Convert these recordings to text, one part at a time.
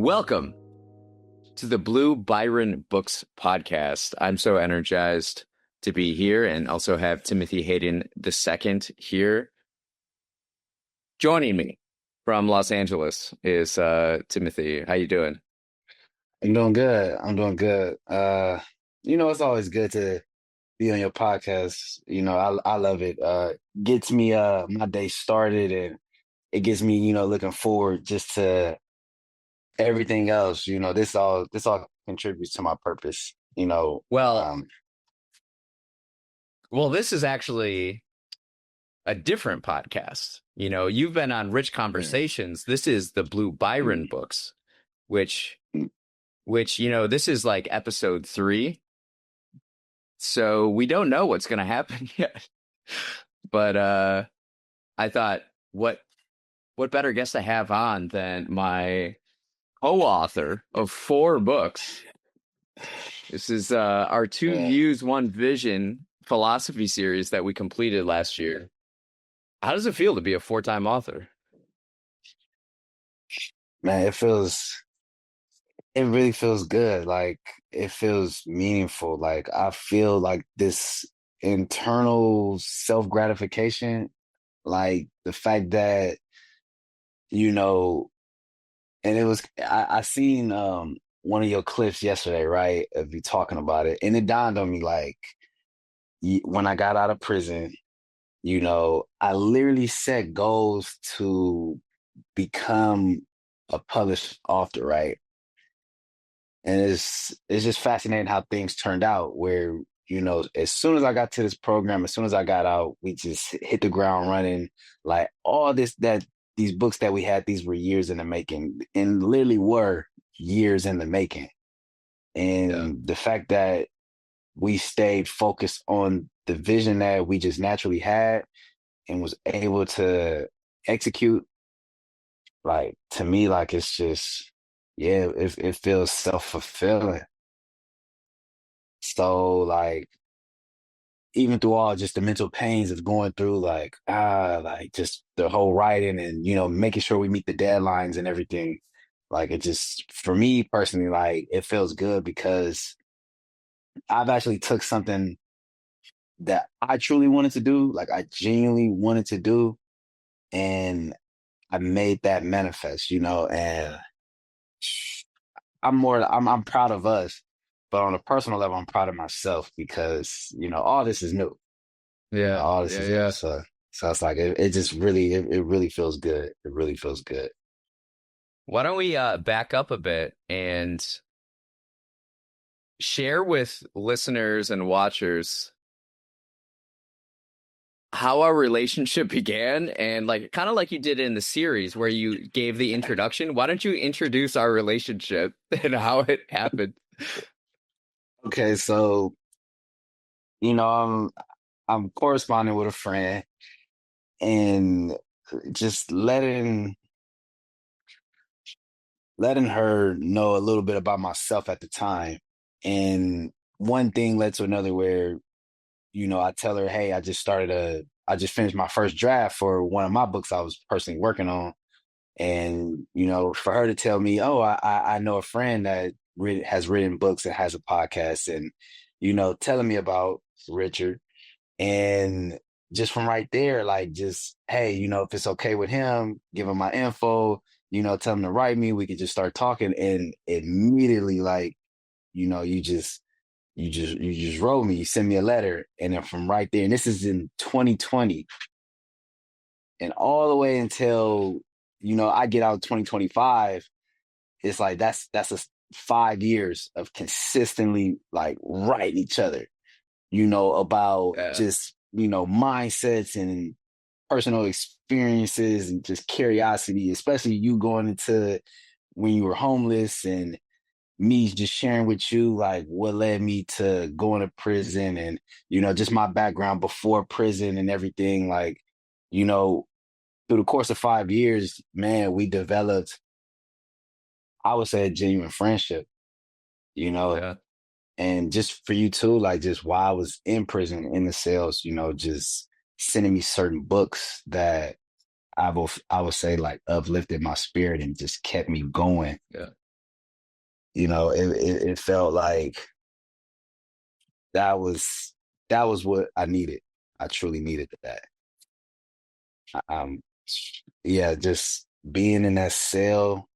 Welcome to the Blue Byron Books podcast. I'm so energized to be here and also have Timothy Hayden II here. Joining me from Los Angeles is Timothy. How you doing? I'm doing good. It's always good to be on your podcast. I love it. Gets me my day started, and it gets me, looking forward just to everything else. This all contributes to my purpose. Well, this is actually a different podcast. You've been on Rich Conversations. This is the Blue Byron Books, which this is like episode 3. So we don't know what's going to happen yet. But I thought, what better guest to have on than my co-author of 4 books. This is our 2 Views, 1 Vision philosophy series that we completed last year. How does it feel to be a 4-time author? Man, it really feels good. Like, it feels meaningful. Like, I feel like this internal self-gratification, like the fact that, and I seen one of your clips yesterday, right? Of you talking about it. And it dawned on me, like, when I got out of prison, I literally set goals to become a published author, right? And it's just fascinating how things turned out where, as soon as I got to this program, as soon as I got out, we just hit the ground running. Like these books that we had, these were years in the making, and literally were years in the making. And the fact that we stayed focused on the vision that we just naturally had and was able to execute, like, to me, like, it's just, it feels self-fulfilling. So, like, even through all just the mental pains of going through, like, just the whole writing and, making sure we meet the deadlines and everything, like, it just, for me personally, like, it feels good because I've actually took something that I truly wanted to do, like, I genuinely wanted to do, and I made that manifest, and I'm proud of us, but on a personal level, I'm proud of myself because, all this is new. Yeah. All this is new. So it's like, it just really, it really feels good. It really feels good. Why don't we back up a bit and share with listeners and watchers how our relationship began, and like kind of like you did in the series where you gave the introduction. Why don't you introduce our relationship and how it happened? Okay, so, I'm corresponding with a friend and just letting her know a little bit about myself at the time. And one thing led to another where, I tell her, hey, I just finished my first draft for one of my books I was personally working on. And, for her to tell me, oh, I know a friend that has written books and has a podcast, and, telling me about Richard. And just from right there, like, just, hey, if it's okay with him, give him my info, tell him to write me, we could just start talking. And immediately, like, you just wrote me, you send me a letter. And then from right there, and this is in 2020, and all the way until, I get out in 2025, it's like, that's a 5 years of consistently, like, writing each other, about just, mindsets and personal experiences and just curiosity, especially you going into when you were homeless, and me just sharing with you, like, what led me to going to prison, and, just my background before prison and everything. Like, through the course of 5 years, man, we developed, I would say, a genuine friendship, Yeah. and just for you too, like, just while I was in prison in the cells, just sending me certain books that I would say, like, uplifted my spirit and just kept me going. Yeah. It felt like that was that was what I needed. I truly needed that. Um, yeah, just being in that cell,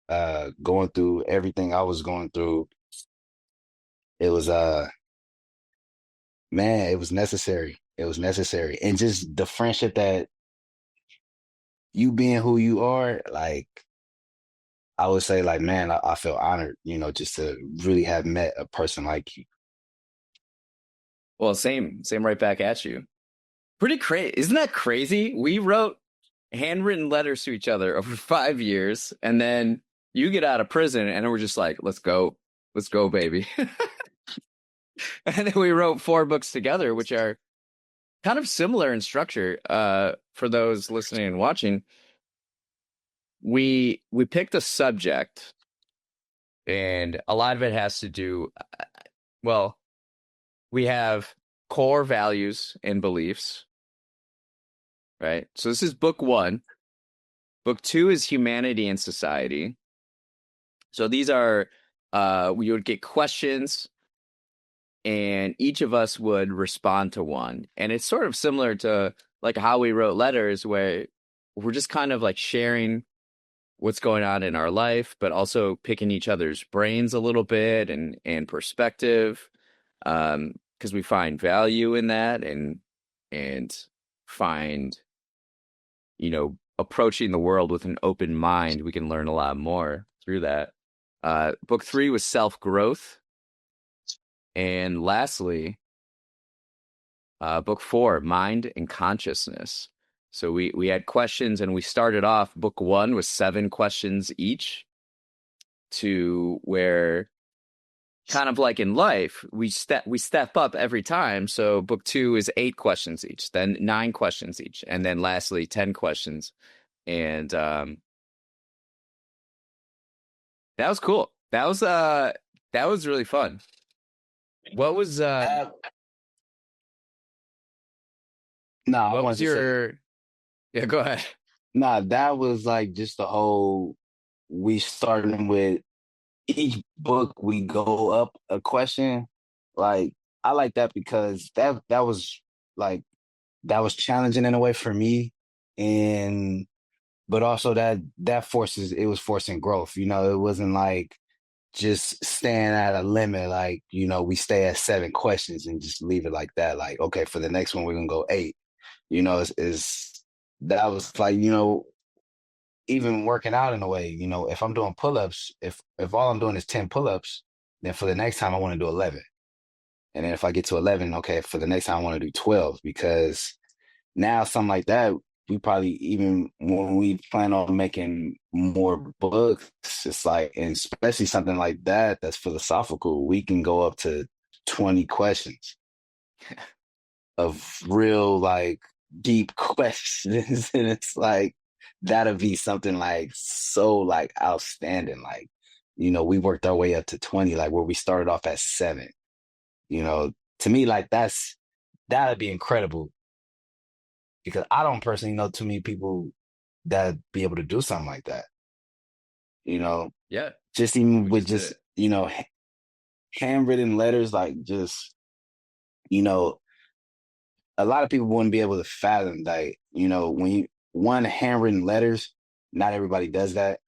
going through everything I was going through, it was man, it was necessary. It was necessary. And just the friendship that you being who you are, like I would say like, man, I feel honored, just to really have met a person like you. Well, same right back at you. Pretty crazy. Isn't that crazy? We wrote handwritten letters to each other over 5 years, and then you get out of prison, and we're just like, let's go, baby. And then we wrote 4 books together, which are kind of similar in structure. For those listening and watching, we picked a subject, and a lot of it has to do. Well, we have core values and beliefs, right? So this is book 1. Book 2 is humanity and society. So these are we would get questions, and each of us would respond to one. And it's sort of similar to like how we wrote letters, where we're just kind of like sharing what's going on in our life, but also picking each other's brains a little bit and perspective, because we find value in that, and find, approaching the world with an open mind, we can learn a lot more through that. Book 3 was self-growth. And lastly, book 4, mind and consciousness. So we had questions, and we started off book 1 with 7 questions each, to where, kind of like in life, we step up every time. So book 2 is 8 questions each, then 9 questions each, and then lastly 10 questions. And that was cool. That was really fun. What was Nah, I what wanted was to say, your yeah, go ahead. nah, that was like just the whole, we starting with each book, we go up a question. Like, I like that because that was like, that was challenging in a way for me. And, but also it was forcing growth. It wasn't like just staying at a limit, like, we stay at 7 questions and just leave it like that. Like, okay, for the next one, we're gonna go 8. Is that was like, even working out in a way, if I'm doing pull-ups, if all I'm doing is 10 pull-ups, then for the next time I want to do 11. And then if I get to 11, okay, for the next time I want to do 12, because now something like that, we probably, even when we plan on making more books, it's like, and especially something like that that's philosophical, we can go up to 20 questions of real, like, deep questions. And it's like, that'll be something like so like outstanding. Like, we worked our way up to 20, like where we started off at 7. To me, like that'd be incredible, because I don't personally know too many people that be able to do something like that. You know, Yeah, just even we with just did just, it. handwritten letters, like just, you know, a lot of people wouldn't be able to fathom that, when you one handwritten letters, not everybody does that.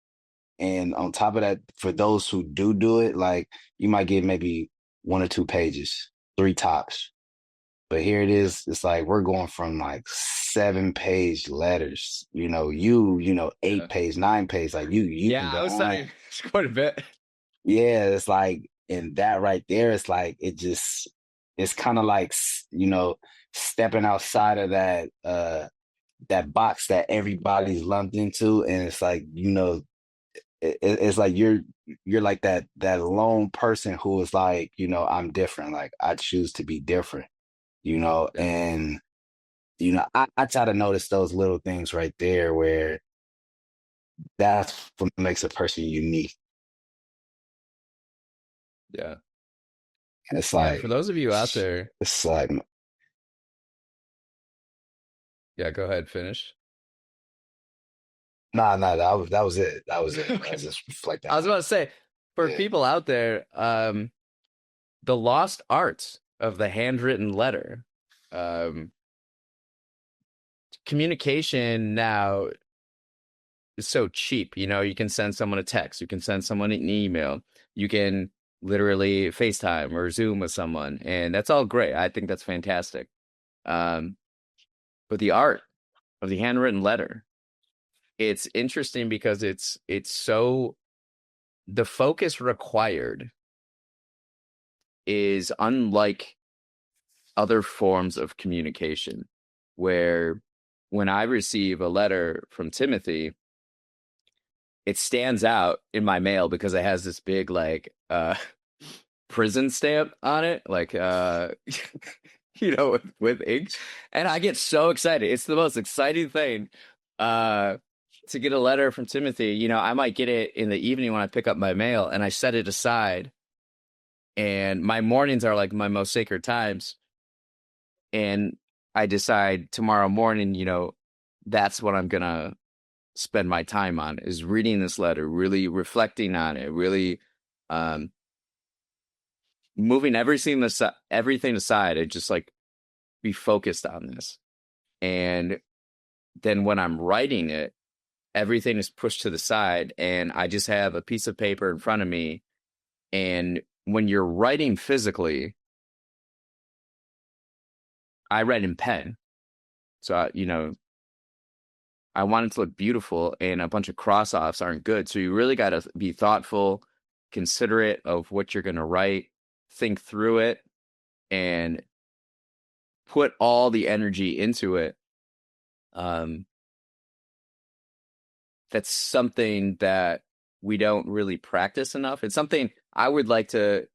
And on top of that, for those who do it, like you might get maybe 1 or 2 pages, 3 tops. But here it is. It's like we're going from like 7-page letters. 8 Yeah. page, 9 page. Like you Yeah, can I go was on. saying it's quite a bit. Yeah, it's like, and that right there, it's like it's kind of like stepping outside of that box that everybody's lumped into, and it's like it's like you're like that lone person who is like, I'm different. Like I choose to be different. Yeah. And I try to notice those little things right there where that's what makes a person unique. Yeah. And it's Yeah. For like those of you out there, it's like yeah, go ahead, finish. nah, that was it. That was it. I Okay. was just reflecting I was on it. about to say, for Yeah. people out there, the lost arts of the handwritten letter. Um, Communication now is so cheap. You know, you can send someone a text, you can send someone an email, you can literally FaceTime or Zoom with someone, and that's all great. I think that's fantastic. Um, but the art of the handwritten letter, it's interesting because it's so the focus required is unlike other forms of communication, where when I receive a letter from Timothy, it stands out in my mail because it has this big like prison stamp on it, like with ink, and I get so excited. It's the most exciting thing uh to get a letter from Timothy. You know, I might get it in the evening when I pick up my mail, and I set it aside, and my mornings are like my most sacred times, and I decide tomorrow morning, that's what I'm gonna spend my time on, is reading this letter, really reflecting on it, really um moving everything aside and just like be focused on this. And then when I'm writing it, everything is pushed to the side and I just have a piece of paper in front of me. And when you're writing physically, I write in pen. So, I want it to look beautiful, and a bunch of cross offs aren't good. So you really got to be thoughtful, considerate of what you're going to write, think through it, and put all the energy into it. Um, that's something that we don't really practice enough. It's something I would like to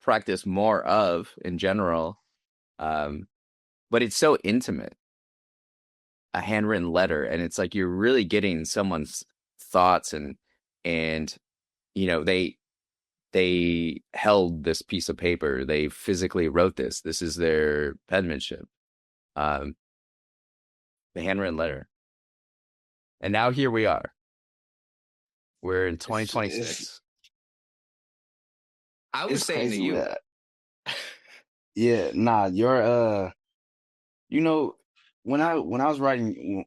practice more of in general. Um, but it's so intimate, a handwritten letter, and it's like you're really getting someone's thoughts, and they held this piece of paper, they physically wrote this is their penmanship, um the handwritten letter. And now here we are, we're in It's 2026. I was it's saying to crazy you, that. Yeah, nah, you're you know, when I was writing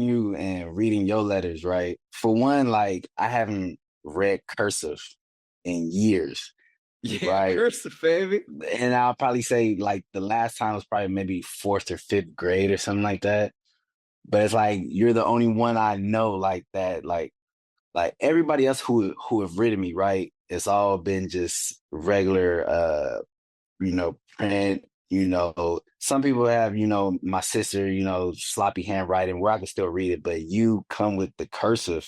you and reading your letters, right? For one, like I haven't read cursive in years, yeah, right? cursive, baby. And I'll probably say like the last time was probably maybe fourth or fifth grade or something like that. But it's like you're the only one I know like that. Like everybody else who have written me, right? It's all been just regular print, some people have, my sister, sloppy handwriting where I can still read it, but you come with the cursive.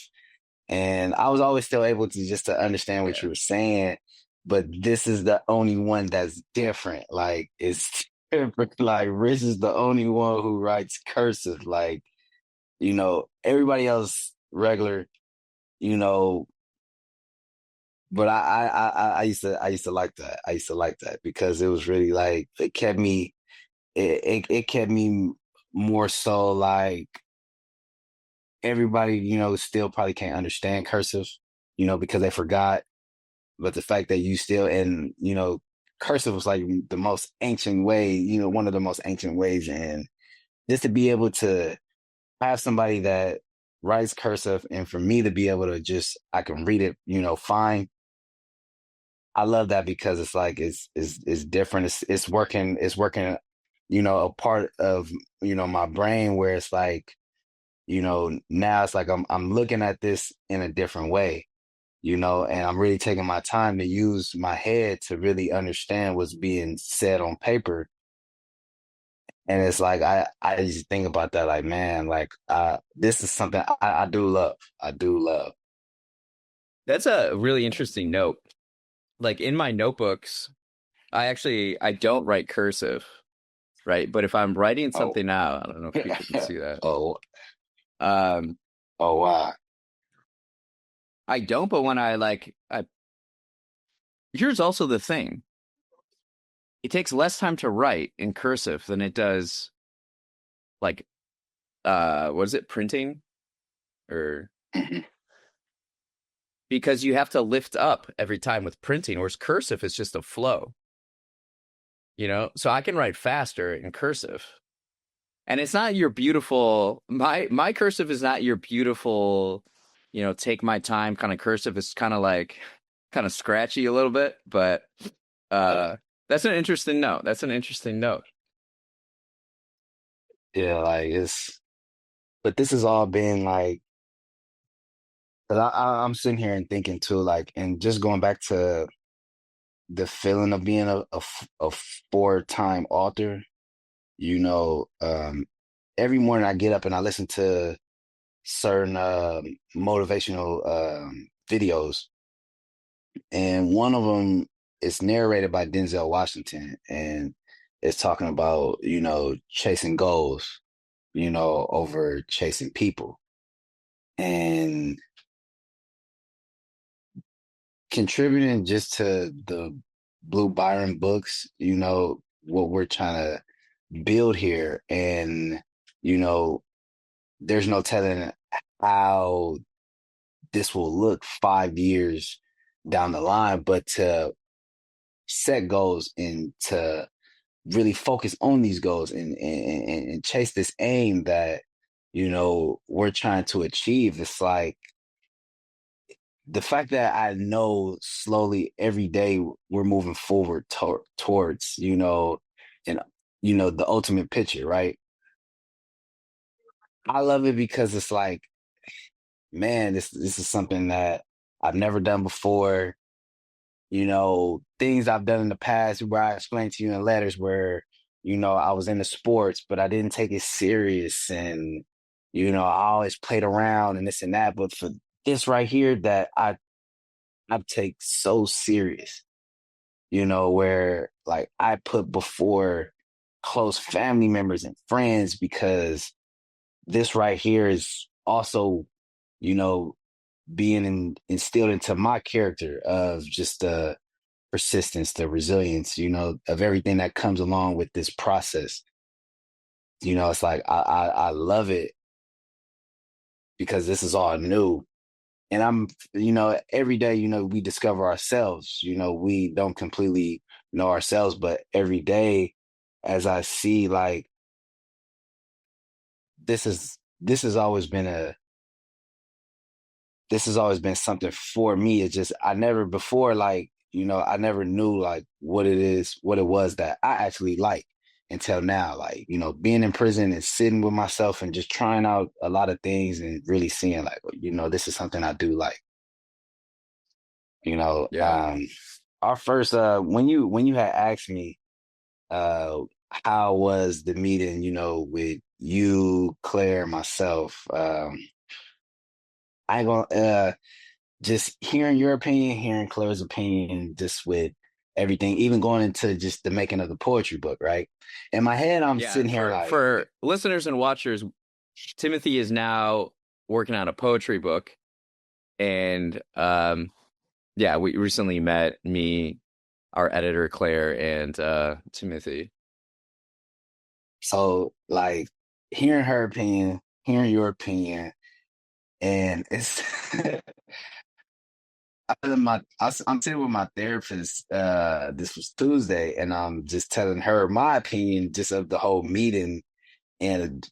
And I was always still able to understand what Yeah, you were saying, but this is the only one that's different. Like it's different. Like Rich is the only one who writes cursive. Like, everybody else regular, you know, but I used to like that. I used to like that because it was really like it kept me more so like everybody, still probably can't understand cursive, because they forgot. But the fact that you still, and, cursive was like the most ancient way, one of the most ancient ways. And just to be able to have somebody that writes cursive and for me to be able to I can read it, fine. I love that because it's like it's different. It's working, a part of my brain where it's like, now it's like I'm looking at this in a different way, and I'm really taking my time to use my head to really understand what's being said on paper. And it's like I just think about that like, man, like this is something I do love. I do love. that's a really interesting note. Like in my notebooks, I don't write cursive, right? But if I'm writing Oh. something out, I don't know if people can see that. Oh, um oh wow. I don't, but when I here's also the thing. It takes less time to write in cursive than it does like what is it, printing? Or because you have to lift up every time with printing, whereas cursive is just a flow, so I can write faster in cursive. And it's not your beautiful, my cursive is not your beautiful, take my time kind of cursive. It's kind of like kind of scratchy a little bit, but that's an interesting note. That's an interesting note. Yeah, like but this has all been like, 'cause I'm sitting here and thinking too, like, and just going back to the feeling of being a four-time author, you know, every morning I get up and I listen to certain motivational videos, and one of them is narrated by Denzel Washington, and it's talking about, chasing goals, over chasing people. And contributing just to the Blue Byron books, what we're trying to build here. And, you know, there's no telling how this will look 5 years down the line, but to set goals and to really focus on these goals and chase this aim that, we're trying to achieve. It's like the fact that I know slowly every day we're moving forward towards, and the ultimate picture, right? I love it because it's like, man, this is something that I've never done before. Things I've done in the past where I explained to you in letters where, I was into sports, but I didn't take it serious, and, I always played around and this and that. But for this right here that I take so serious, where like I put before close family members and friends, because this right here is also, you know, being instilled into my character of just the persistence, the resilience, of everything that comes along with this process. It's like I love it because this is all new. And I'm, every day, we discover ourselves. We don't completely know ourselves, but every day, as I see, like, this is this has always been a this has always been something for me. It's just I never before, like, I never knew like what it was that I actually like until now. Like, being in prison and sitting with myself and just trying out a lot of things and really seeing like, this is something I do like. You know, Yeah. our first when you had asked me uh how was the meeting, with you, Claire, myself, I ain't gonna just hearing your opinion, hearing Claire's opinion, just with everything, even going into just the making of the poetry book, right? In my head, I'm Yeah. sitting here like, For listeners and watchers, Timothy is now working on a poetry book. And yeah, we recently met, me, our editor Claire, and Timothy. so like hearing her opinion, hearing your opinion, and it's I'm sitting with my therapist. This was Tuesday, and I'm just telling her my opinion just of the whole meeting, and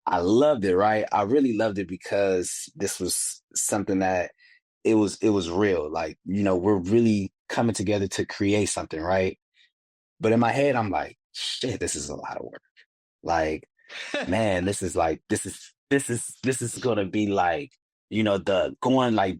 I loved it. Right, I really loved it because this was something that it was real. Like, we're really coming together to create something, right? But in my head, I'm like, shit, this is a lot of work. Like, man, this is gonna be like, the going like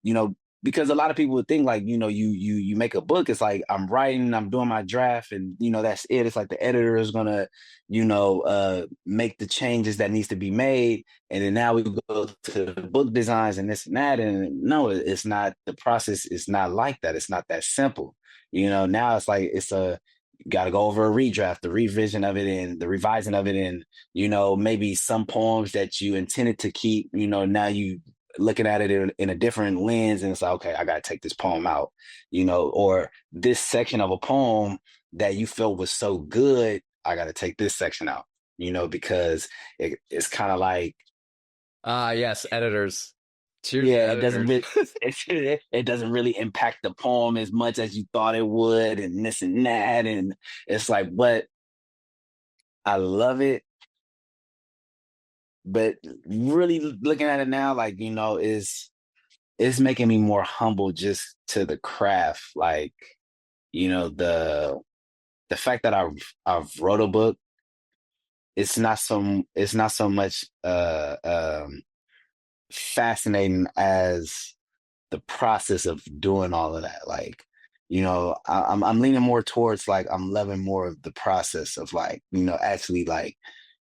you know, because a lot of people would think like, you make a book, it's like I'm writing, I'm doing my draft, and that's it. It's like the editor is gonna, make the changes that needs to be made. And then now we go to the book designs and this and that. And no, it's not, the process is not like that. It's not that simple. Now it's like got to go over a redraft, the revision of it, and the revising of it, and maybe some poems that you intended to keep, now you looking at it in a different lens, and it's like, okay, I got to take this poem out, or this section of a poem that you felt was so good, I got to take this section out, because it's kind of like, Yes, editors. Cheers to Yeah, it doesn't editors. really it doesn't really impact the poem as much as you thought it would, and this and that, and it's like, but I love it. But really looking at it now, like, is it's making me more humble just to the craft. Like, the fact that I've wrote a book, it's not so much fascinating as the process of doing all of that. Like, I'm leaning more towards, like, I'm loving more of the process of, like, actually, like,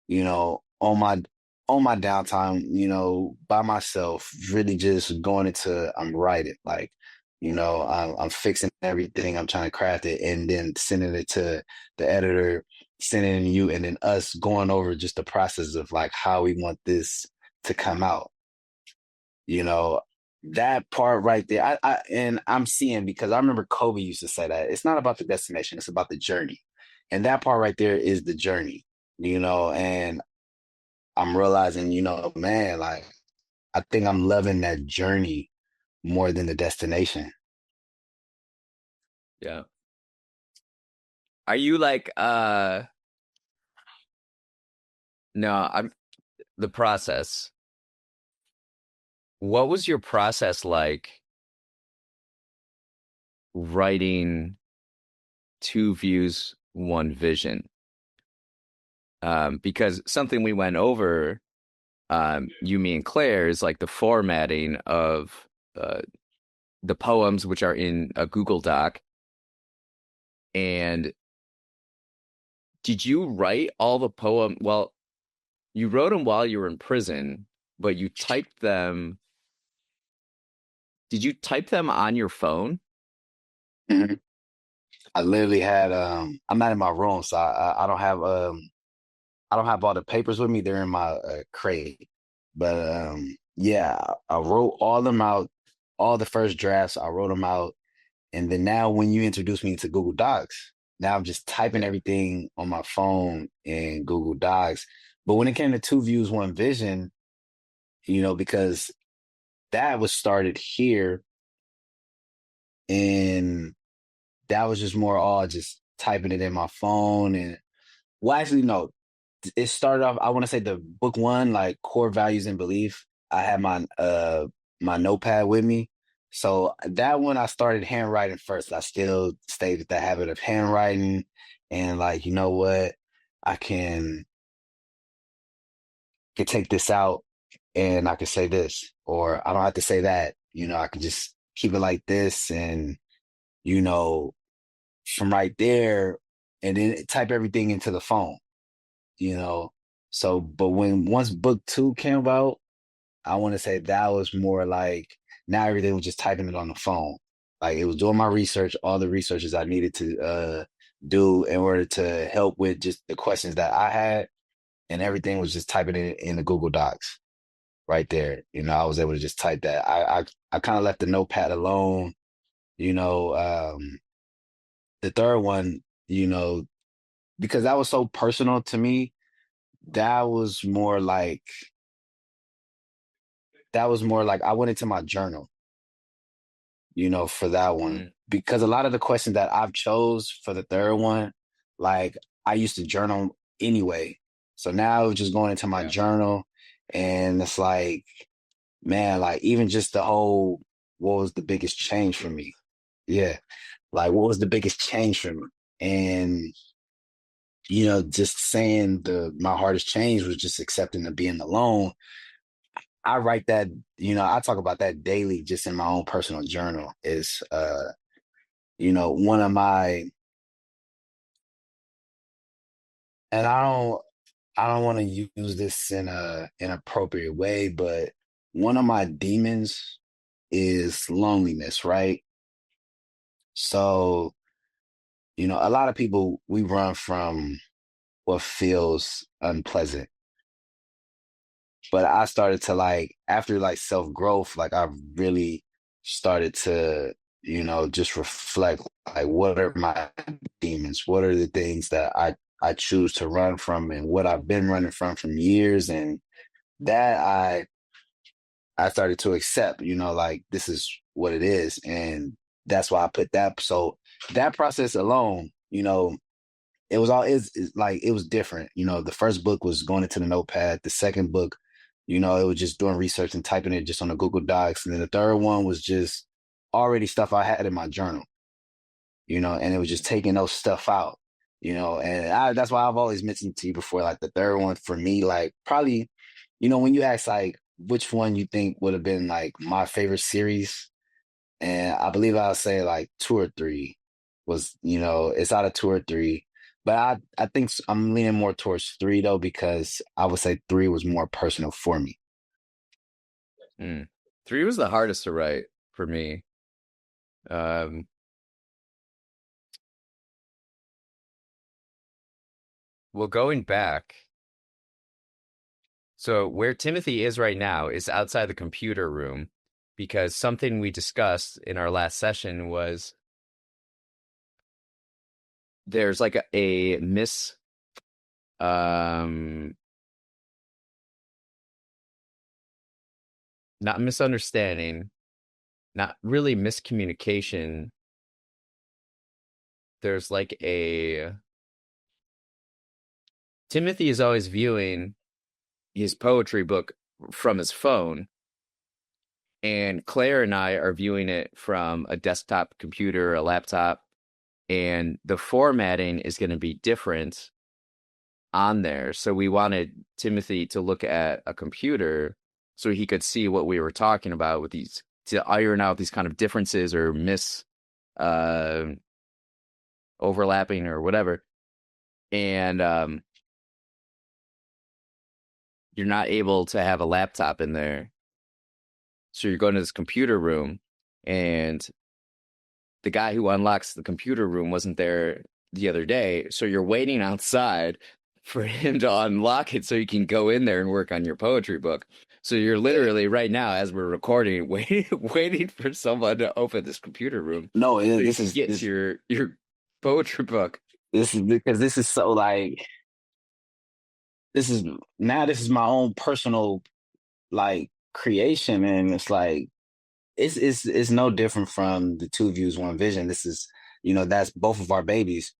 on my downtime, by myself, really just going into I'm writing, like, I'm fixing everything, I'm trying to craft it, and then sending it to the editor, sending it to you, and then us going over just the process of, like, how we want this to come out. You know, that part right there. And I'm seeing, because I remember Kobe used to say that it's not about the destination, it's about the journey. And that part right there is the journey, and I'm realizing, man, like, I think I'm loving that journey more than the destination. Yeah. Are you like no, I'm the process. What was your process like writing two views, one vision? Because something we went over, you, me, and Claire, is like the formatting of uh, the poems, which are in a Google Doc. And did you write all the poem? Well, you wrote them while you were in prison, but you typed them. Did you type them on your phone? Mhm. I literally had I'm not in my room, so I don't have all the papers with me. They're in my crate. But yeah, I wrote all them out, all the first drafts. I wrote them out, and then now when you introduce me to Google Docs, now I'm just typing Yeah. everything on my phone in Google Docs. But when it came to two views, one vision, because that was started here, and that was just more all just typing it in my phone. And well, actually, no, it started off, I want to say, the book one, like core values and belief. I had my notepad with me. So that one I started handwriting first. I still stayed with the habit of handwriting, and, like, you know what? I can take this out and I can say this, or I don't have to say that. I can just keep it like this, and, you know, from right there, and then type everything into the phone, you know. So, but once book two came out, I want to say that was more like, now everything was just typing it on the phone. Like, it was doing my research, all the researches I needed to do in order to help with just the questions that I had, and everything was just typing it in the Google Docs right there. I was able to just type that. I kind of left the notepad alone. You know, the third one, because that was so personal to me. That was more like I went into my journal, for that one, Mm, because a lot of the questions that I've chose for the third one, like, I used to journal anyway. So now it's just going into my yeah. journal, and it's like, man, like, even just the whole, what was the biggest change for me? Yeah. Like, what was the biggest change for me? And, just saying my hardest change was just accepting the being alone. I write that, I talk about that daily just in my own personal journal. Is one of my, and I don't want to use this in a inappropriate way, but one of my demons is loneliness, right? So, a lot of people, we run from what feels unpleasant. But I started to, like, after, like, self growth, like, I really started to, just reflect, like, what are my demons? What are the things that I choose to run from, and what I've been running from years, and that I started to accept, like this is what it is. And that's why I put that. So that process alone, it was all is like it was different. The first book was going into the notepad. The second book, it was just doing research and typing it just on the Google Docs. And then the third one was just already stuff I had in my journal, and it was just taking those stuff out, and that's why I've always mentioned to you before, like the third one for me, like probably, when you ask like which one you think would have been like my favorite series, and I believe I'll say like two or three was, it's out of two or three. But I think I'm leaning more towards three though, because I would say three was more personal for me. Mm. Three was the hardest to write for me. Um, well, going back, so where Timothy is right now is outside the computer room, because something we discussed in our last session was there's like a um not misunderstanding, not really miscommunication. There's like a Timothy is always viewing his poetry book from his phone, and Claire and I are viewing it from a desktop computer, a laptop, and the formatting is going to be different on there. So we wanted Timothy to look at a computer so he could see what we were talking about with these, to iron out these kind of differences or uh overlapping or whatever. And you're not able to have a laptop in there. So you're going to this computer room, and the guy who unlocks the computer room wasn't there the other day. So you're waiting outside for him to unlock it so you can go in there and work on your poetry book. So you're Yeah. literally right now, as we're recording, waiting for someone to open this computer room No, so you this can is get to your poetry book. this is because this is so like this is my own personal like creation, and it's like it's no different from the two views one vision. This is, that's both of our babies,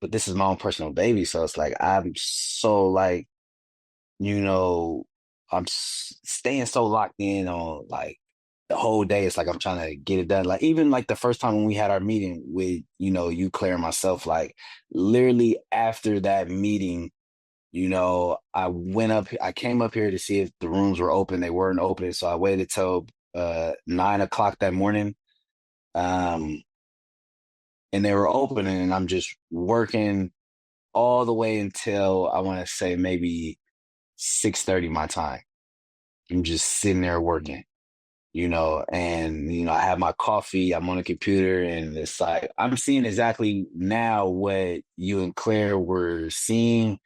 but this is my own personal baby. So it's like I'm so like, you know staying so locked in on like the whole day. It's like I'm trying to get it done. Like even like the first time when we had our meeting with, you, Claire, and myself, like literally after that meeting, I came up here to see if the rooms were open. They weren't open. So I waited till 9 o'clock that morning. Um, and they were open, and I'm just working all the way until I want to say maybe 6:30 my time. I'm just sitting there working, and I have my coffee, I'm on the computer, and it's like I'm seeing exactly now what you and Claire were seeing,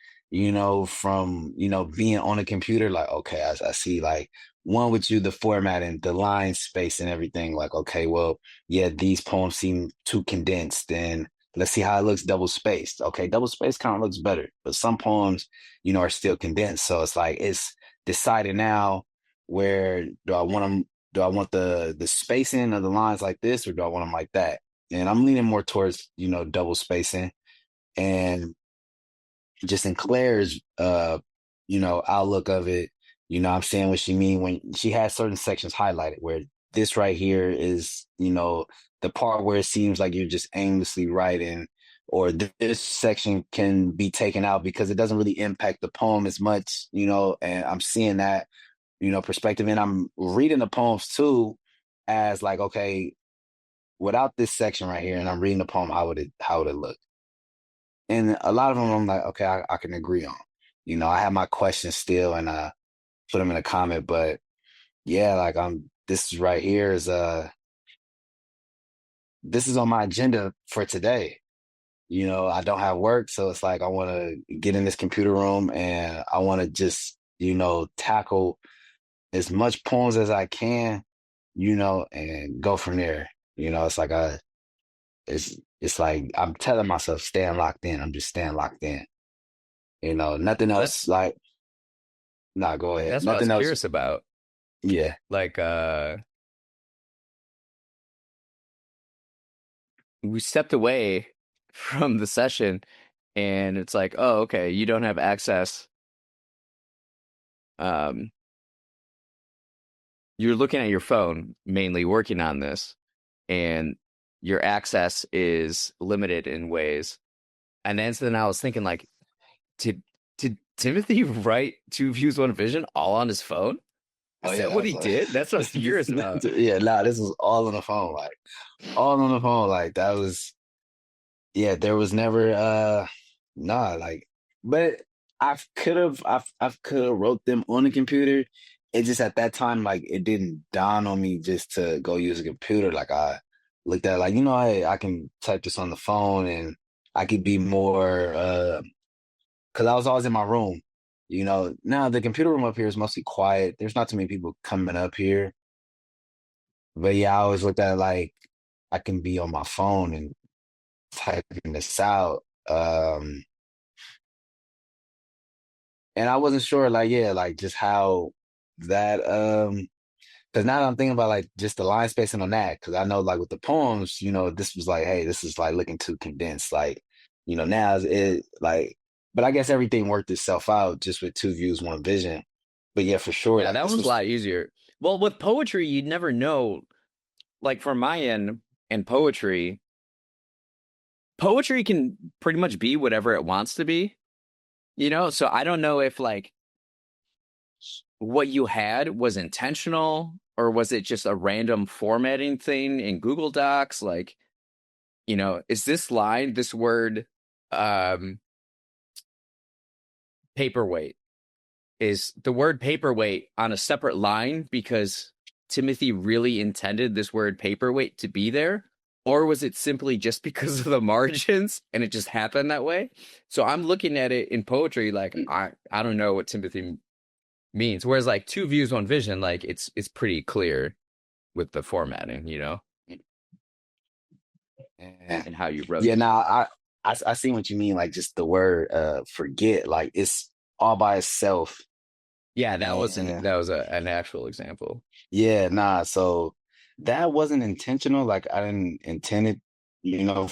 from being on the computer. Like, okay, I see, like, one with you, the format and the line space and everything. Like, okay, well, yeah, these poems seem too condensed, and let's see how it looks double spaced. Okay, double spaced kind of looks better, but some poems, are still condensed. So it's like it's decided now, where do I want the spacing of the lines like this, or do I want them like that? And I'm leaning more towards, double spacing. And just in Claire's outlook of it, I'm saying what she mean when she has certain sections highlighted, where this right here is, the part where it seems like you're just aimlessly writing, or this section can be taken out because it doesn't really impact the poem as much, and I'm seeing that, perspective. And I'm reading the poems too as like, okay, without this section right here, and I'm reading the poem, how would it look? And a lot of them I'm like, okay, I can agree on. I have my questions still, and put them in a comment, but yeah, like this is right here is this is on my agenda for today. I don't have work, so it's like I want to get in this computer room, and I want to just, tackle as much poems as I can, and go from there. It's like it's like I'm telling myself, staying locked in. I'm just staying locked in. Nothing Well, else. Like, nah, go ahead. that's what I was Nothing else. curious about. Yeah. Like we stepped away from the session and it's like, oh, okay, you don't have access. Um, you're looking at your phone, mainly working on this, and your access is limited in ways. And then I was thinking, like, did did Timothy write Two Views, One Vision all on his phone? Oh Is yeah, that that what was he did? That's what I was curious about. yeah, nah, this was all on the phone, like all on the phone. Like that was yeah, there was never nah, like but I could have wrote them on the computer. It just at that time, like it didn't dawn on me just to go use a computer. Like I looked at it like, I can type this on the phone and I could be more because I was always in my room. Now the computer room up here is mostly quiet. There's not too many people coming up here. But yeah, I always looked at it like I can be on my phone and typing this out. And I wasn't sure, like, yeah, like just how that, because now that I'm thinking about like just the line spacing on that, because I know like with the poems, this was like, hey, this is like looking too condensed. Like, now it like, but I guess everything worked itself out just with two views, one vision. But yeah, for sure, Yeah, like that this was a was, lot easier. Well, with poetry, you'd never know. Like for my end and poetry can pretty much be whatever it wants to be, you know? So I don't know if like what you had was intentional or was it just a random formatting thing in Google Docs? Like, is this line, this word, um, paperweight? Is the word paperweight on a separate line because Timothy really intended this word paperweight to be there? Or was it simply just because of the margins and it just happened that way? So I'm looking at it in poetry like I don't know what Timothy means. Whereas like two views, one vision, like it's pretty clear with the formatting, yeah, and how you wrote yeah. it. Now I see what you mean. Like just the word forget, like it's all by itself. Yeah, And that was an actual example. yeah, nah. So that wasn't intentional. Like I didn't intend it,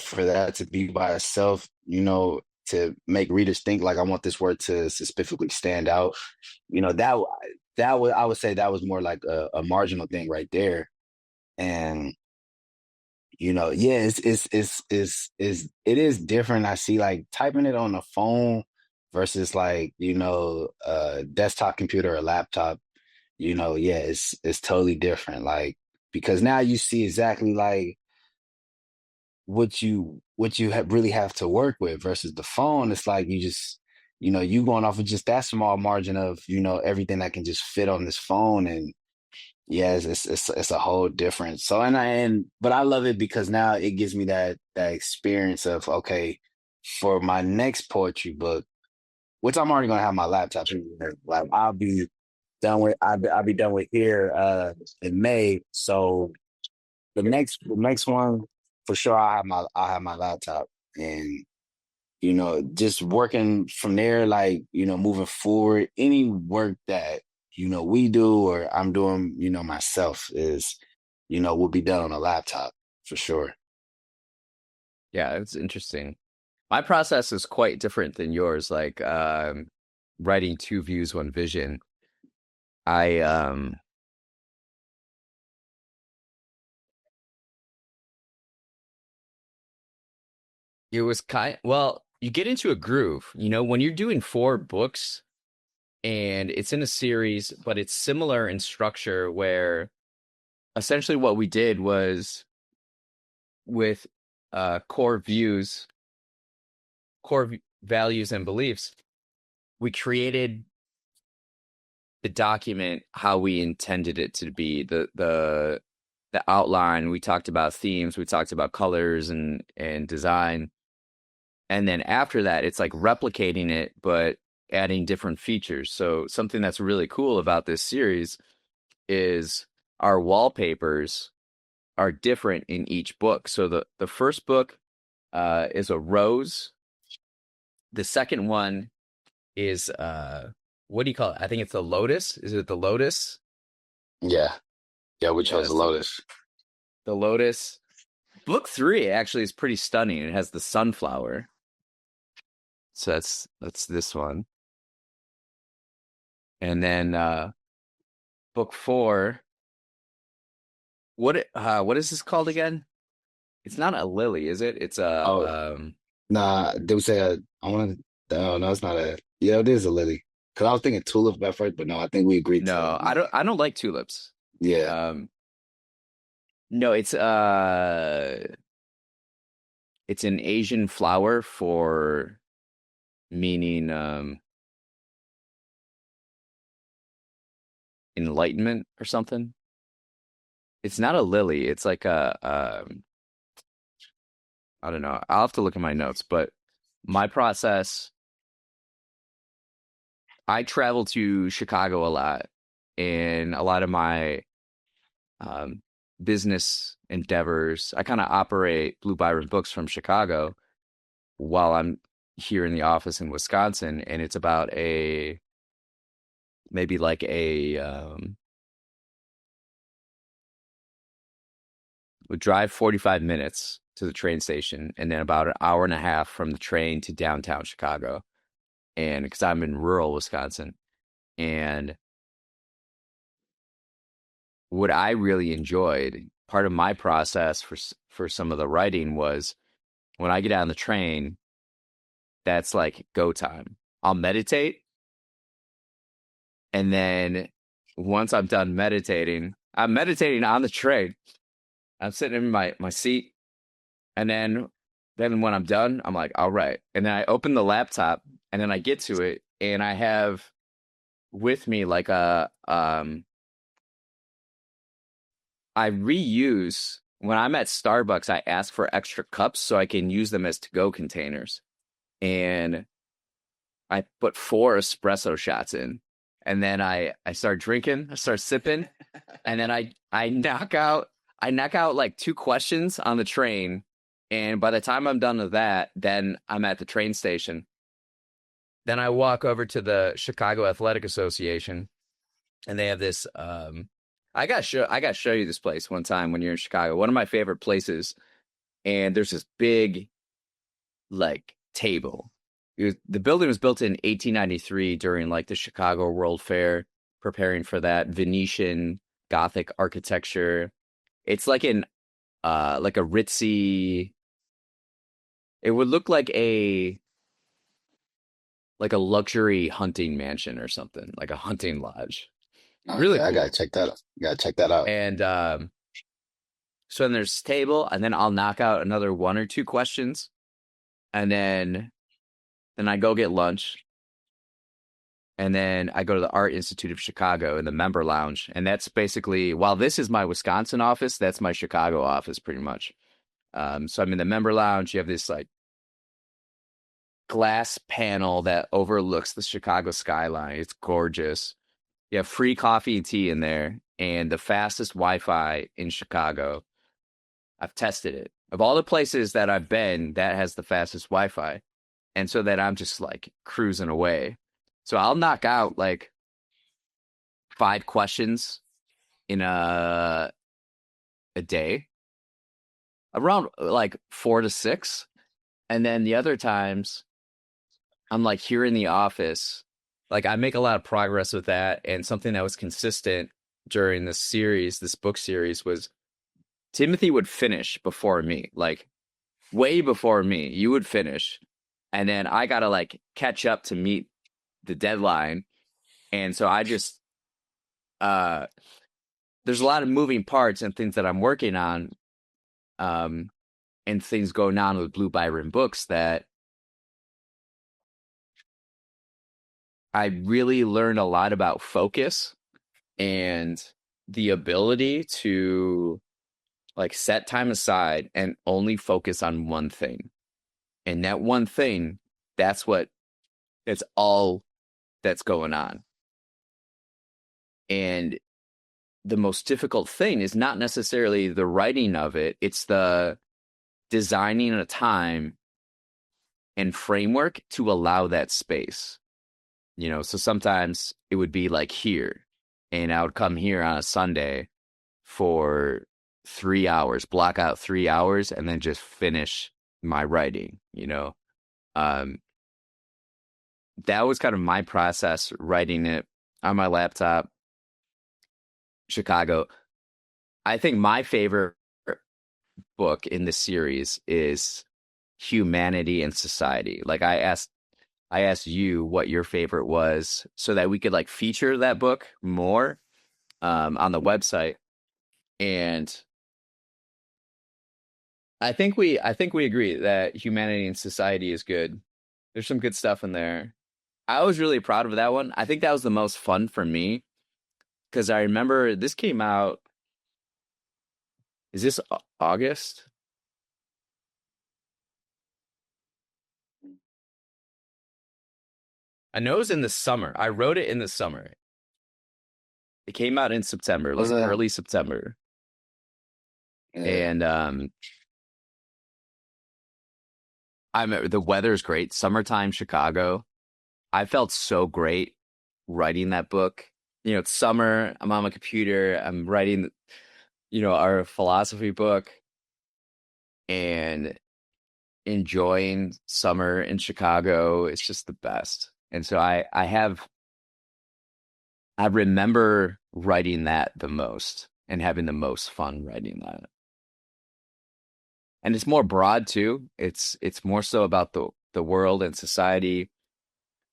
for that to be by itself, to make readers think like I want this word to specifically stand out. That would I would say that was more like a marginal thing right there. And yeah, it is different. I see like typing it on the phone versus like, desktop computer or laptop, yeah, it's totally different. Like because now you see exactly like really have to work with versus the phone. It's like you just, you going off of just that small margin of, everything that can just fit on this phone. And yeah, it's a whole different. So but I love it because now it gives me that experience of okay, for my next poetry book, which I'm already gonna have my laptop in here. Like I'll be done with here in May. So the next one for sure I'll have my laptop and just working from there, like, moving forward, any work that, we do or I'm doing, myself is, will be done on a laptop for sure. Yeah, it's interesting. My process is quite different than yours. Like writing two views, one vision. I It was well, you get into a groove, when you're doing four books and it's in a series, but it's similar in structure where essentially what we did was with core views, values and beliefs, we created the document how we intended it to be. The outline, we talked about themes, we talked about colors and design. And then after that, it's like replicating it, but adding different features. So something that's really cool about this series is our wallpapers are different in each book. So the first book is a rose. The second one is what do you call it? I think it's the lotus. Is it the lotus? Yeah. Yeah, we chose the Yes, Lotus. the Lotus. Book 3 actually is pretty stunning. It has the sunflower. So that's this one. And then book 4, what is this called again? It's not a lily, is it? It's a Oh, nah, they would say I want to. Oh, no, it's not a. Yeah, it is a lily. Because I was thinking tulip at first, but no, I think we agreed to no, I lily. don't like tulips. Yeah. Um no, it's an Asian flower for meaning enlightenment or something. It's not a lily. It's like a I don't know. I'll have to look at my notes, but my process, I travel to Chicago a lot, and a lot of my um, business endeavors, I kind of operate Blue Byron Books from Chicago while I'm here in the office in Wisconsin, and it's about a maybe like a would drive 45 minutes to the train station, and then about an hour and a half from the train to downtown Chicago. And because I'm in rural Wisconsin, and what I really enjoyed, part of my process for some of the writing was when I get on the train, that's like go time. I'll meditate, and then once I'm done meditating, I'm meditating on the train. I'm sitting in my seat, and then when I'm done, I'm like, all right. And then I open the laptop, and then I get to it, and I have with me like a I reuse when I'm at Starbucks, I ask for extra cups so I can use them as to-go containers. And I put 4 espresso shots in. And then I start drinking, I start sipping, and then I knock out like 2 questions on the train. And by the time I'm done with that, then I'm at the train station. Then I walk over to the Chicago Athletic Association, and they have this I got to show you this place one time when you're in Chicago. One of my favorite places, and there's this big like table. The building was built in 1893 during like the Chicago World Fair, preparing for that Venetian Gothic architecture. It's like a ritzy. It would look like a luxury hunting mansion or something, like a hunting lodge. Really Okay, I gotta cool. check that out. Gotta check that out. And so then there's table, and then I'll knock out another 1 or 2 questions, and then I go get lunch, and then I go to the Art Institute of Chicago in the member lounge, and that's basically while this is my Wisconsin office, that's my Chicago office pretty much. So I'm in the member lounge. You have this like glass panel that overlooks the Chicago skyline. It's gorgeous. You have free coffee and tea in there, and the fastest Wi-Fi in Chicago. I've tested it. Of all the places that I've been, that has the fastest Wi-Fi. And so that I'm just like cruising away. So I'll knock out like 5 questions in a day, around like 4 to 6. And then the other times I'm like here in the office. Like I make a lot of progress with that. And something that was consistent during this book series was Timothy would finish before me, like way before me. You would finish. And then I got to like catch up to meet the deadline. And so I just, uh, there's a lot of moving parts and things that I'm working on, um, and things going on with Blue Byron Books that I really learned a lot about focus and the ability to like set time aside and only focus on one thing. And that one thing, that's all that's going on. And the most difficult thing is not necessarily the writing of it, it's the designing a time and framework to allow that space. So sometimes it would be like here, and I would come here on a Sunday for 3 hours, block out 3 hours, and then just finish my writing, you know. Um, that was kind of my process, writing it on my laptop. Chicago. I think my favorite book in the series is Humanity and Society. Like I asked you what your favorite was so that we could like feature that book more on the website. And I think we agree that Humanity and Society is good. There's some good stuff in there. I was really proud of that one. I think that was the most fun for me because I remember this came out. Is this August? I know it was in the summer. I wrote it in the summer. It came out in September, Was like that? early September. Yeah. And the weather's great. Summertime Chicago. I felt so great writing that book. You know, it's summer. I'm on my computer. I'm writing, our philosophy book and enjoying summer in Chicago. It's just the best. And so I remember writing that the most and having the most fun writing that. And it's more broad too. It's more so about the world and society.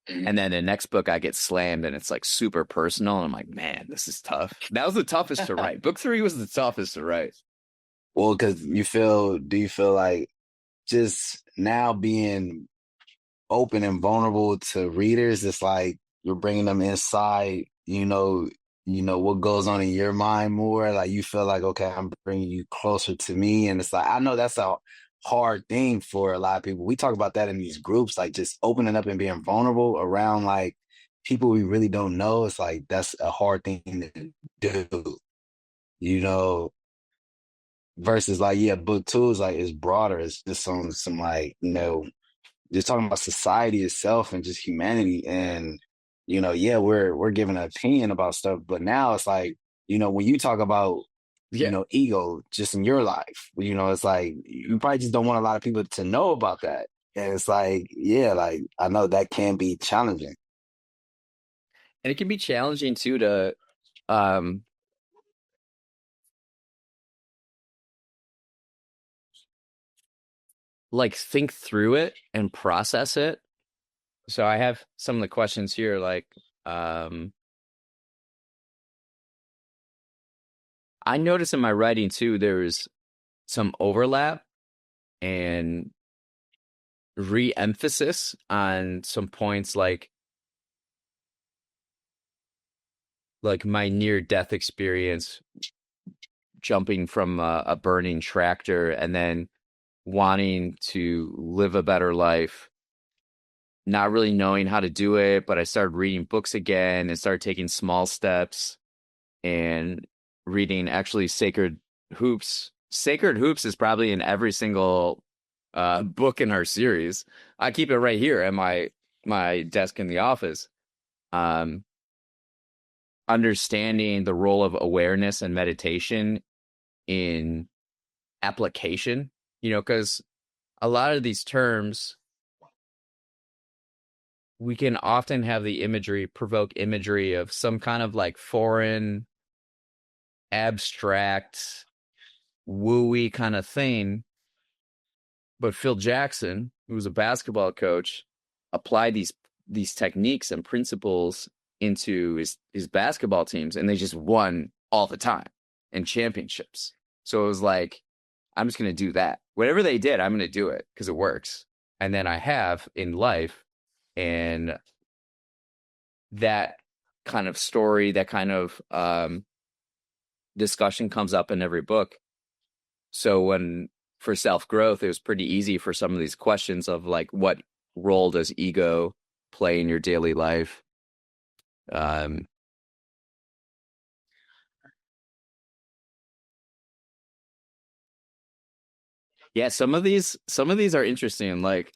And then the next book I get slammed and it's like super personal. And I'm like, man, this is tough. That was the toughest to write. Book 3 was the toughest to write. Well, because do you feel like just now being open and vulnerable to readers, it's like you're bringing them inside, what goes on in your mind more. Like you feel like, okay, I'm bringing you closer to me. And it's like, I know that's a hard thing for a lot of people. We talk about that in these groups, like just opening up and being vulnerable around like people we really don't know. It's like, that's a hard thing to do, you know, versus like, yeah, book 2 is like, it's broader. It's just some like, just talking about society itself and just humanity and yeah, we're giving an opinion about stuff, but now it's like when you talk about Yeah. ego just in your life, it's like you probably just don't want a lot of people to know about that, and it's like, yeah, like I know that can be challenging. And it can be challenging too to um like think through it and process it. So I have some of the questions here like um I notice in my writing too there's some overlap and re-emphasis on some points like my near death experience jumping from a burning tractor and then wanting to live a better life, not really knowing how to do it, but I started reading books again and started taking small steps and reading actually Sacred Hoops. Sacred Hoops is probably in every single book in our series. I keep it right here at my desk in the office. Um, Understanding the role of awareness and meditation in application, because a lot of these terms, we can often have the imagery provoke imagery of some kind of like foreign, abstract, wooey kind of thing. But Phil Jackson, who was a basketball coach, applied these techniques and principles into his basketball teams, and they just won all the time in championships. So it was like, I'm just going to do that. Whatever they did, I'm going to do it because it works. And then I have in life, and that kind of story, that kind of discussion comes up in every book. So for self-growth, it was pretty easy for some of these questions of like, what role does ego play in your daily life? Um, yeah, some of these are interesting. Like,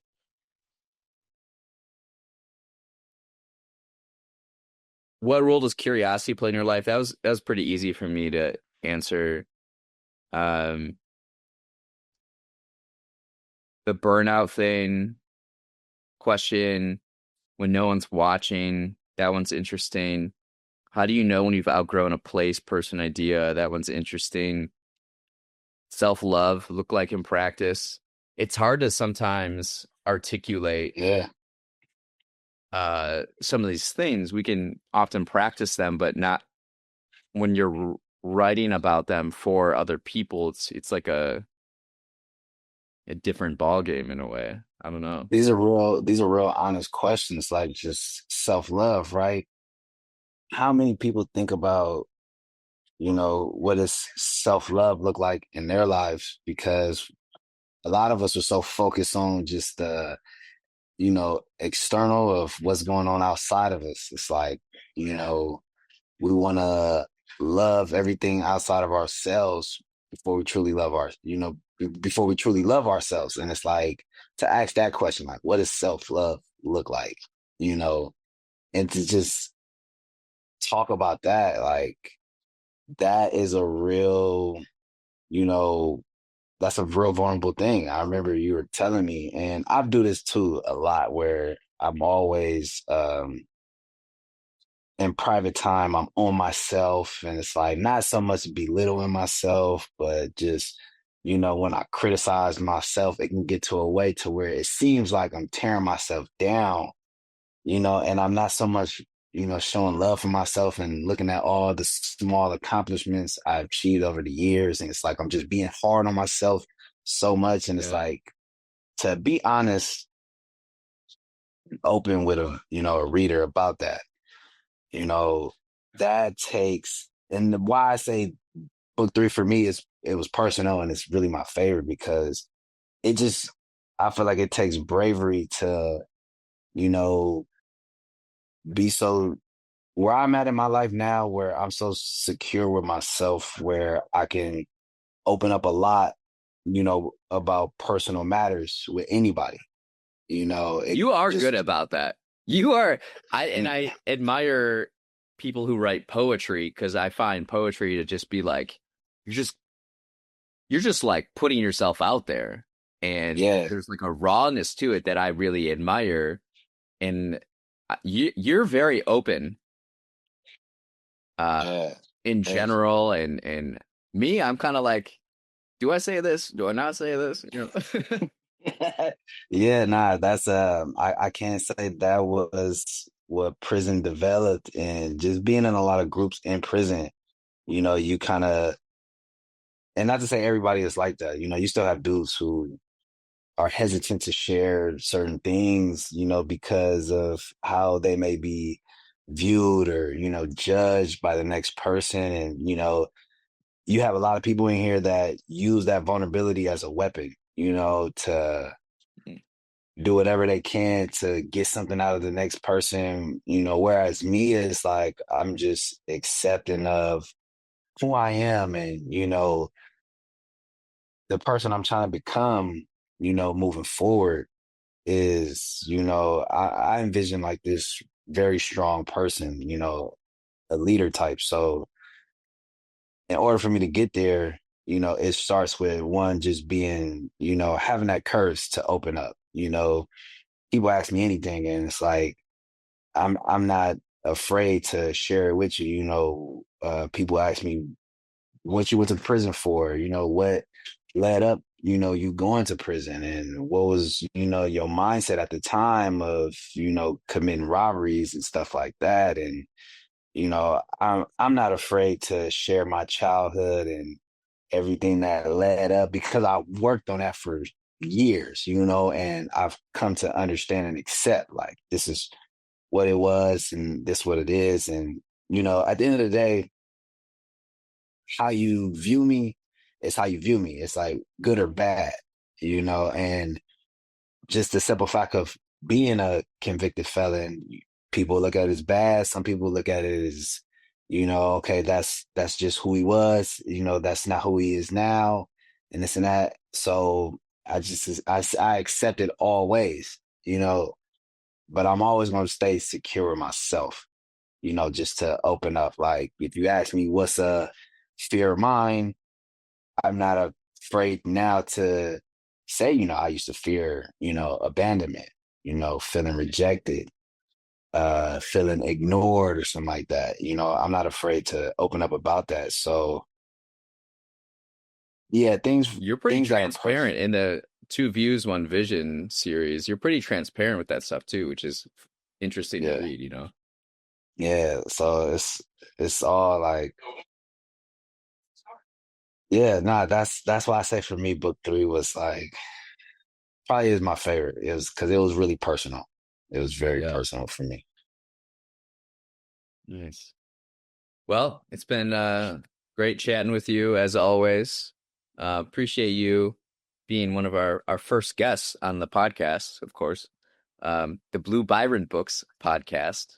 what role does curiosity play in your life? That was pretty easy for me to answer. Um, the burnout thing question, when no one's watching, that one's interesting. How do you know when you've outgrown a place, person, idea? That one's interesting. Self-love look like in practice. It's hard to sometimes articulate Yeah. some of these things. We can often practice them, but not when you're writing about them for other people. It's like a different ball game in a way. I don't know. These are real honest questions, like just self-love, right? How many people think about, what does self-love look like in their lives? Because a lot of us are so focused on just the, external of what's going on outside of us. It's like, you know, we want to love everything outside of ourselves before we truly love before we truly love ourselves. And it's like to ask that question, like, what does self-love look like? You know, and to just talk about that, like that is a real, you know, that's a real vulnerable thing. I remember you were telling me, and I do this too a lot where I'm always in private time, I'm on myself, and it's like not so much belittling myself, but just, when I criticize myself, it can get to a way to where it seems like I'm tearing myself down, and I'm not so much, showing love for myself and looking at all the small accomplishments I've achieved over the years. And it's like I'm just being hard on myself so much. And it's Yeah. like, to be honest, open with a reader about that, you know, that takes, and why I say book three for me is it was personal and it's really my favorite because it just, I feel like it takes bravery to, you know, be so where I'm at in my life now, where I'm so secure with myself, where I can open up a lot, about personal matters with anybody. It You are good just, about that. You are mm, I admire people who write poetry because I find poetry to just be like you're just you're just like putting yourself out there, and yeah, there's like a rawness to it that I really admire. And you're very open uh yeah. in Thank general, and me, I'm kind of like, do I say this? Do I not say this? you. Yeah, nah, that's I can't say that was what prison developed, and just being in a lot of groups in prison, you kind of, and not to say everybody is like that, you still have dudes who are hesitant to share certain things, because of how they may be viewed or, judged by the next person. And, you have a lot of people in here that use that vulnerability as a weapon, to do whatever they can to get something out of the next person, whereas me is like, I'm just accepting of who I am and, the person I'm trying to become, moving forward is, I envision like this very strong person, a leader type. So in order for me to get there, it starts with one just being, having that courage to open up. People ask me anything and it's like I'm not afraid to share it with you. People ask me what you went to prison for, what led up, you going to prison and what was, your mindset at the time of, committing robberies and stuff like that. And, I'm not afraid to share my childhood and everything that led up because I worked on that for years, and I've come to understand and accept like this is what it was and this what it is. And, at the end of the day, how you view me is how you view me. It's like good or bad, and just the simple fact of being a convicted felon, people look at it as bad. Some people look at it as, okay, that's just who he was, that's not who he is now, and this and that. So I accept it always, but I'm always going to stay secure with myself, just to open up. Like if you ask me what's a fear of mine, I'm not afraid now to say, I used to fear, abandonment, feeling rejected, feeling ignored or something like that. I'm not afraid to open up about that. So yeah, You're pretty things that are transparent in the Two Views, One Vision series. You're pretty transparent with that stuff too, which is interesting to yeah, read, you know? yeah. So it's all like, yeah, nah, that's why I say for me, book three was like probably is my favorite. It was because it was really personal. It was very Yeah. personal for me. Nice. Well, it's been great chatting with you as always. Appreciate you being one of our first guests on the podcast, of course. The Blue Byron Books podcast.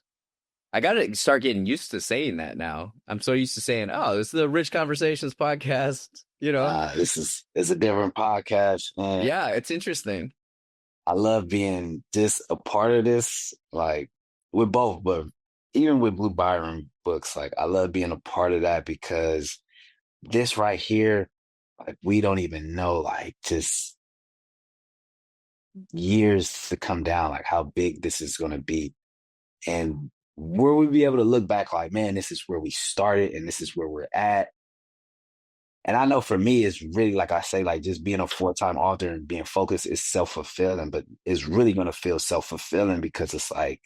I got to start getting used to saying that now. I'm so used to saying, "Oh, this is the Rich Conversations podcast." You know? It's a different podcast, man. Yeah, it's interesting. I love being just a part of this, like with both, but even with Blue Byron books, like I love being a part of that because this right here, like we don't even know, like just years to come down, like how big this is going to be, and where we be able to look back, like man, this is where we started, and this is where we're at. And I know for me, it's really like I say, like just being a full-time author and being focused is self-fulfilling, but it's really going to feel self-fulfilling because it's like,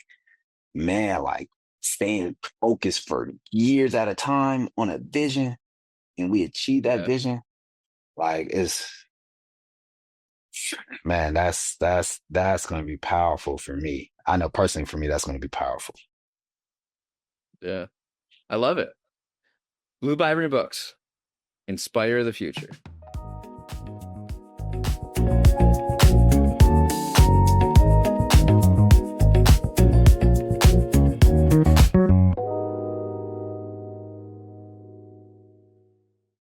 man, like staying focused for years at a time on a vision and we achieve that Yeah. vision. Like it's, man, that's going to be powerful for me. I know personally for me, that's going to be powerful. Yeah. I love it. Blue Byron Books. Inspire the future.